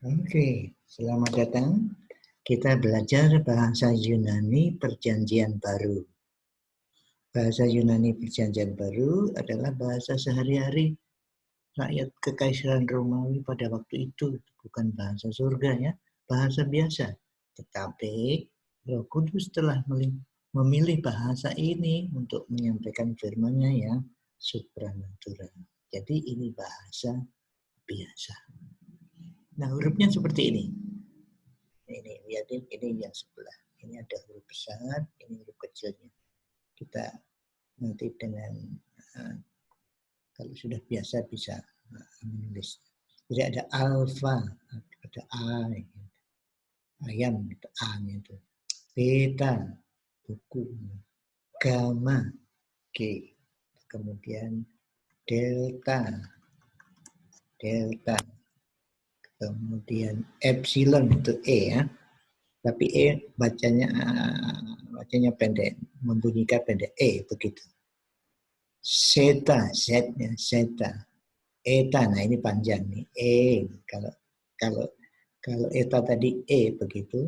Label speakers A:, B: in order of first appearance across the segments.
A: Oke, selamat datang. Kita belajar bahasa Yunani Perjanjian Baru. Bahasa Yunani Perjanjian Baru adalah bahasa sehari-hari rakyat Kekaisaran Romawi pada waktu itu, bukan bahasa surga ya, bahasa biasa. Tetapi Roh Kudus telah memilih bahasa ini untuk menyampaikan firman-Nya yang supranatural. Jadi ini bahasa biasa. Nah, hurufnya seperti ini. Ini lihatin, ini yang sebelah. Ini ada huruf besar, ini huruf kecilnya. Kita nanti dengan kalau sudah biasa bisa menulis. Jadi ada alfa, ada I, ayam itu A-nya itu. Beta, buku. Gamma, G. Kemudian delta, delta. Kemudian epsilon itu E ya. Tapi E bacanya pendek, membunyikan pendek E begitu. Zeta, Z-nya zeta. Eta, nah ini panjang nih. E, kalau eta tadi E begitu.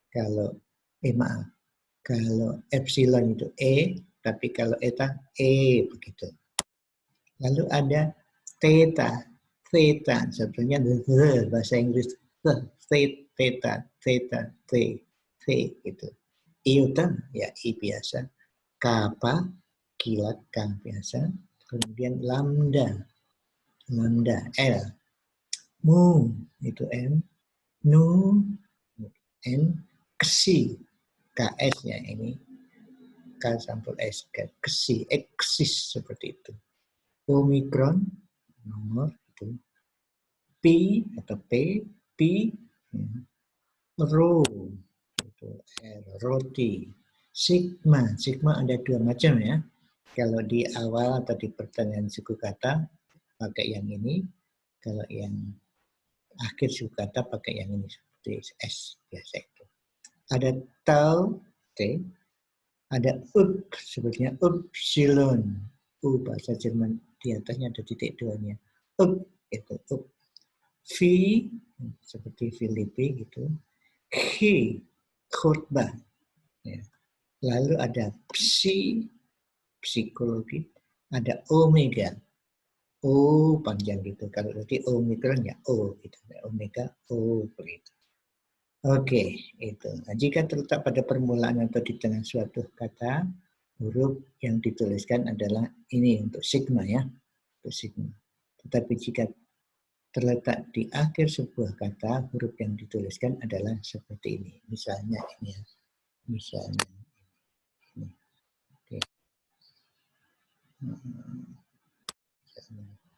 A: Kalau maaf, kalau epsilon itu E, tapi kalau eta E begitu. Lalu ada theta, theta sebetulnya the bahasa Inggris theta, T gitu. Iota ya I biasa, kappa kilat K biasa, kemudian lambda L, mu itu M, nu N, ksi KS ya ini K sampul S ksi eksis seperti itu. Omikron nomor itu, Pi atau Pi Rho itu R, roti. Sigma ada dua macam ya. Kalau di awal atau di pertengahan suku kata pakai yang ini, kalau yang akhir suku kata pakai yang ini seperti S biasa itu. Ada tau T, ada up sebetulnya upsilon, U bahasa Jerman di atasnya ada titik duanya. Up itu up. V seperti Filipi gitu. He khotbah. Ya. Lalu ada psikologi, ada omega. O panjang gitu. Kalau nanti omikron ya O gitu. Omega O begitu. Oke, itu. Nah, jika terletak pada permulaan atau di tengah suatu kata, huruf yang dituliskan adalah ini untuk sigma ya. Untuk sigma. Tetapi jika terletak di akhir sebuah kata, huruf yang dituliskan adalah seperti ini. Misalnya ini ya. Misalnya ini. Oke.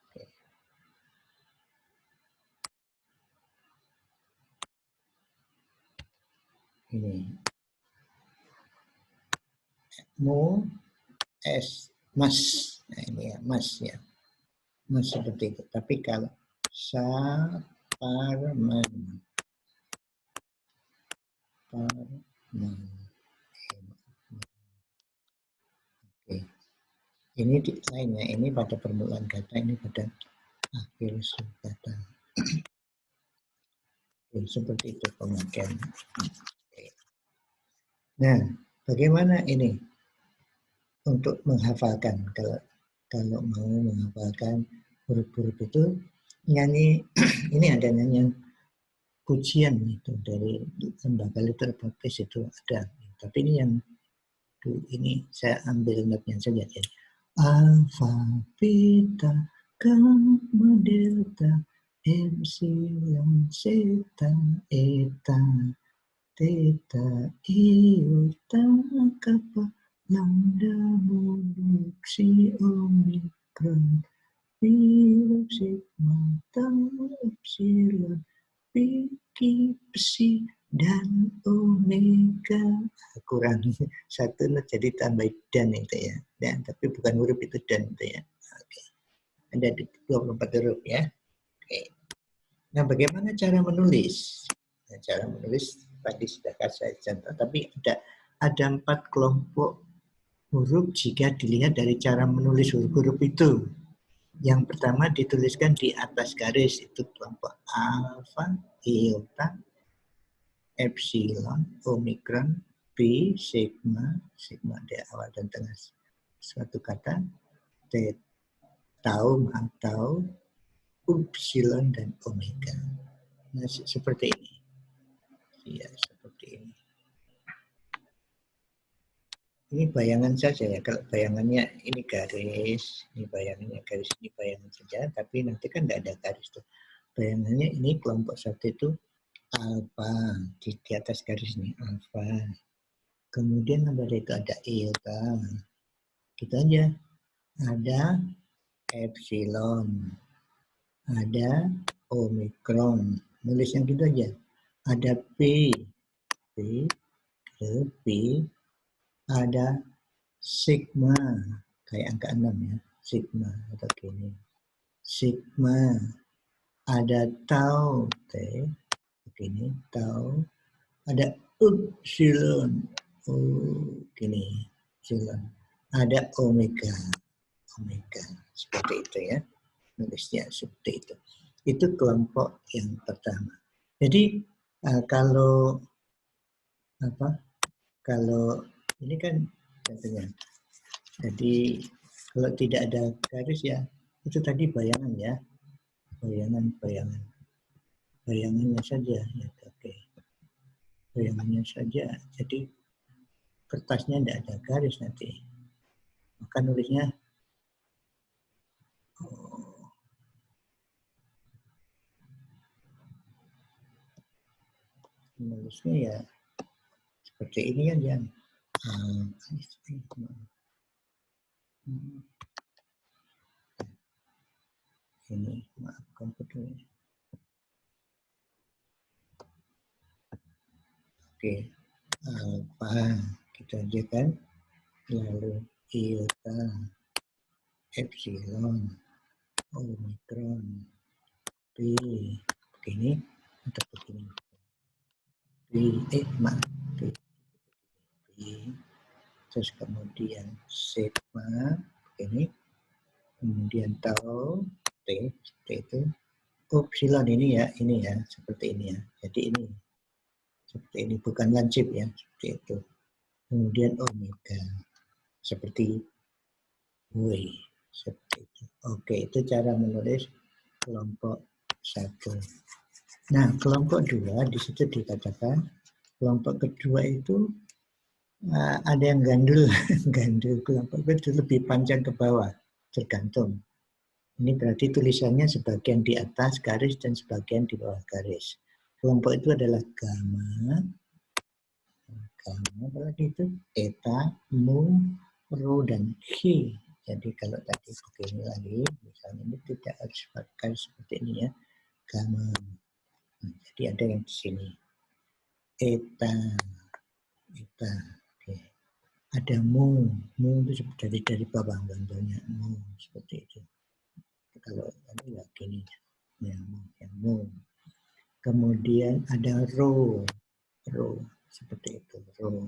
A: Oke. Ini. Mas. Nah, ini ya, mas ya. Mas seperti itu. Tapi kalau Saparman. Oke. Ini lainnya, ini pada permulaan kata, ini pada akhir kata. Oke, seperti itu pemakaian. Nah, bagaimana ini untuk menghafalkan? Kalau mau menghafalkan huruf-huruf itu, nyanyi ini ada nyanyian pujian itu dari lembaga literasi baptis itu ada. Tapi ini yang ini saya ambil notnya saja. Alfa, beta, gamma, delta, epsilon, zeta, eta, theta, iota, kappa, lambda, mu, psi, omikron, pi, sigma, tau, epsilon, pi, psi, dan omega. Kurang satu jadi tambah dan itu ya. Dan tapi bukan huruf itu dan itu ya. Oke. Ada 24 huruf ya. Oke. Nah, bagaimana cara menulis? Nah, cara menulis tadi sudah saya contoh, tapi ada 4 kelompok huruf jika dilihat dari cara menulis huruf-huruf itu. Yang pertama dituliskan di atas garis, itu kelompok alfa, iota, epsilon, omikron, pi, sigma, sigma di awal dan tengah suatu kata, tau, tau, upsilon, dan omega. Nah, seperti ini. Ya, seperti ini. Ini bayangan saja ya. Kalau bayangannya ini garis, ini bayangannya garis, ini bayangan saja. Tapi nanti kan tidak ada garis tuh. Bayangannya ini kelompok satu itu alfa di atas garis ini alfa. Kemudian pada itu ada iota. Gitu aja. Ada epsilon. Ada omikron. Nulisnya gitu aja. Ada p, p, ada sigma, kayak angka 6 ya, sigma atau gini. Sigma, ada tau, T, begini, tau, ada upsilon, gini, upsilon, ada omega, omega, seperti itu ya, nulisnya seperti itu. Itu kelompok yang pertama. Jadi kalau apa? Kalau ini kan contohnya. Jadi kalau tidak ada garis ya itu tadi bayangan ya, bayangannya saja ya, oke, bayangannya saja. Jadi kertasnya tidak ada garis nanti, maka nulisnya ya seperti ini kan ya. Ini maaf komputernya. Oke, alfa kita aja kan, lalu iota, epsilon, omikron, p, begini atau begini, maaf, p, terus kemudian sigma begini, kemudian tau, t, seperti itu, upsilon ini ya, seperti ini ya, jadi ini seperti ini, bukan lancip ya, seperti itu. Kemudian omega seperti W, seperti itu. Oke, itu cara menulis kelompok 1. Nah, kelompok 2 di situ dikatakan kelompok kedua itu ada yang gandul, gandul kelompok itu lebih panjang ke bawah, tergantung. Ini berarti tulisannya sebagian di atas garis dan sebagian di bawah garis. Kelompok itu adalah gamma, apalagi itu eta, mu, rho, dan chi. Jadi kalau tadi begini lagi, misalnya ini tidak harus pakai seperti ini ya, gamma. Jadi ada yang di sini, eta, oke. Ada mu itu dari bawah gambarnya, mu seperti itu. Kalau tadi ya gini, yang mu. Kemudian ada rho seperti itu, rho.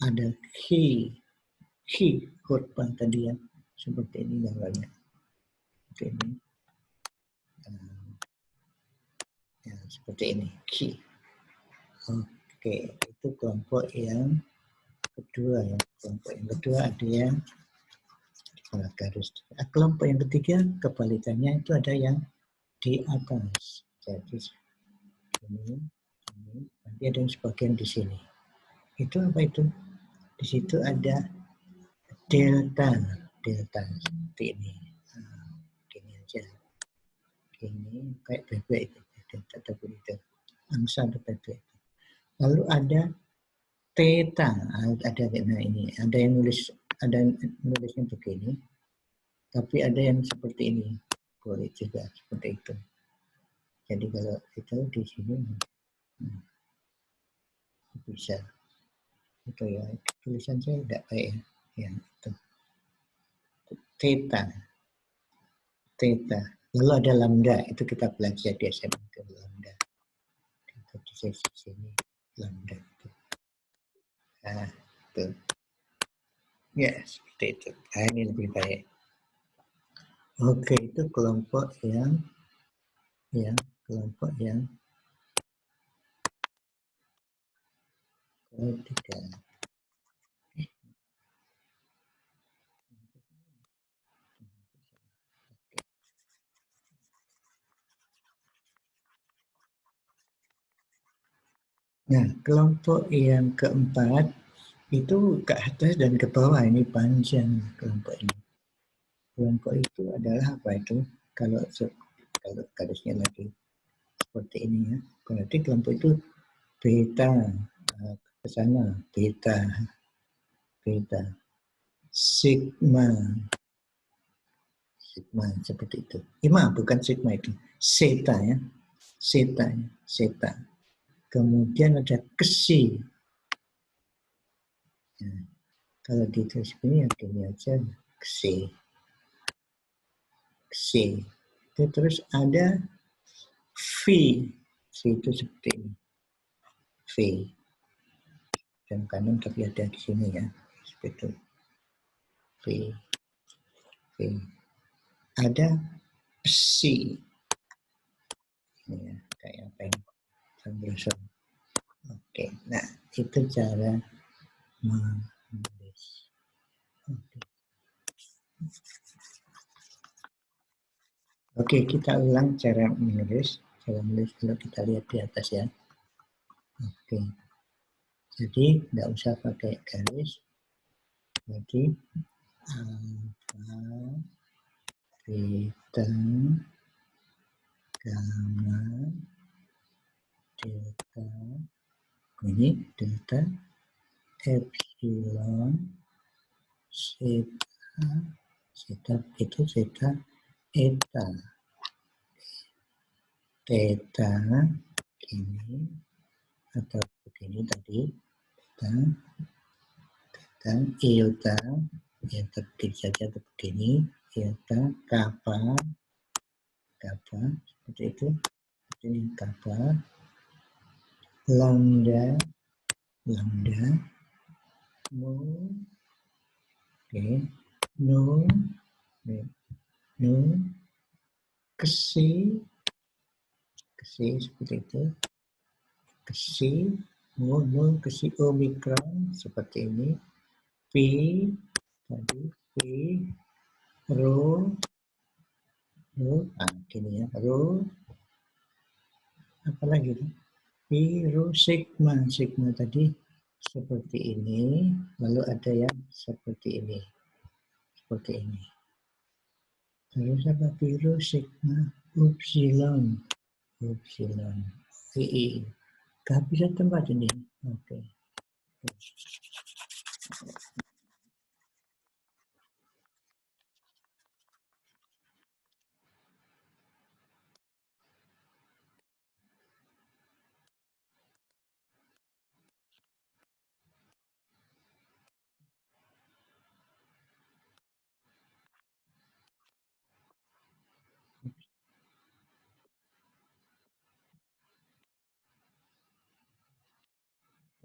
A: Ada chi korban tadi ya, seperti ini gambarnya. Seperti ini. Ya, seperti ini, chi. Oke, itu kelompok yang kedua ya. Kelompok yang kedua ada yang garis. Kelompok yang ketiga kebalikannya itu ada yang di atas. Jadi ini, nanti ada yang sebagian di sini. Itu apa itu? Di situ ada delta seperti ini. Gini aja. Gini kayak bebek itu. Delta itu. Angsa atau bebek. Lalu ada theta, ada ini, ada yang nulisnya begini, tapi ada yang seperti ini, boleh juga seperti itu. Jadi kalau itu di sini bisa, itu ya tulisan saya tidak baik ya, itu theta. Lalu ada lambda, itu kita belajar di SMA ke lambda. Itu di sini lambda itu. Nah, itu. Ya, seperti itu. Nah, ini lebih baik. Oke, itu kelompok yang kelompok yang ketiga. Nah, kelompok yang keempat itu ke atas dan ke bawah, ini panjang kelompok ini. Kelompok itu adalah apa itu? Kalau garisnya lagi seperti ini ya, berarti kelompok itu beta ke sana, beta, sigma, seperti itu. Bukan sigma itu, zeta ya, zeta. Kemudian ada kesi. Nah, kalau ditulis ini ya gini aja, kesi. Itu terus ada V. V itu seperti ini. V. Jam kanan tapi ada di sini ya. Seperti itu. V. V. Ada psi. Ini ya, kayak apa ini? Sambil. Oke, nah itu cara menulis. Oke, kita ulang cara menulis. Cara menulis kalau kita lihat di atas ya. Oke, jadi nggak usah pakai garis. Jadi alfa, beta, gamma, delta, ini delta, epsilon, zeta, zeta itu zeta, eta, theta, ini atau begini tadi, dan iota, ya begini saja begini, iota, kappa, seperti itu, ini kappa, lambda, nu, nu, kesi seperti itu, kesi omikron seperti ini, pi tadi, pi, rho, gini ya, rho, apalagi itu, pi, rho, sigma tadi seperti ini, lalu ada yang seperti ini, terus apa, pi, rho, sigma, upsilon, pi, kehabisan tempat ini, oke.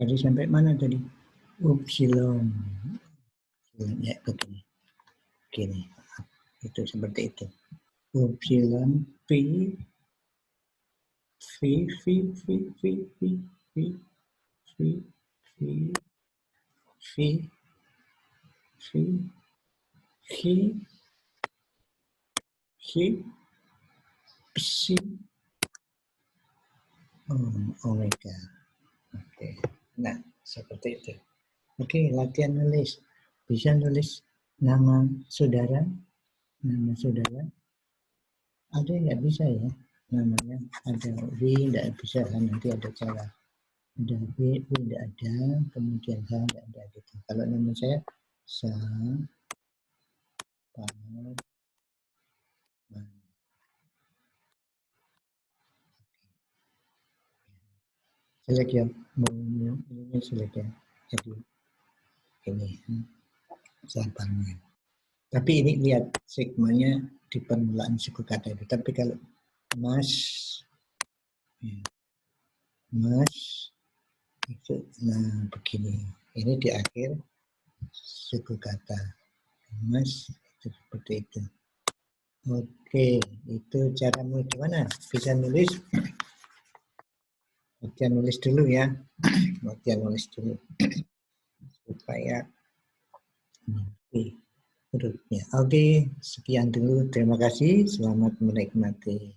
A: Tadi sampai mana tadi? Upsilon. Ya, begini. Itu seperti itu. Upsilon P, psi, omega. Oke. Nah, seperti itu. Oke, latihan nulis. Bisa nulis nama saudara? Ada yang nggak bisa ya? Namanya ada V, nggak bisa kan? Nanti ada cara. Ada V nggak ada, kemudian H nggak ada gitu. Kalau nama saya Saparman. Select ya, ini select ya. Jadi ini Saparman. Tapi ini lihat sigmanya di permulaan suku kata itu. Tapi kalau Mas, itu nah begini. Ini di akhir suku kata. Mas itu seperti itu. Oke, itu caramu gimana? Bisa nulis? Latihan nulis dulu ya. Latihan nulis dulu. Supaya hurufnya. Oke, sekian dulu. Terima kasih. Selamat menikmati.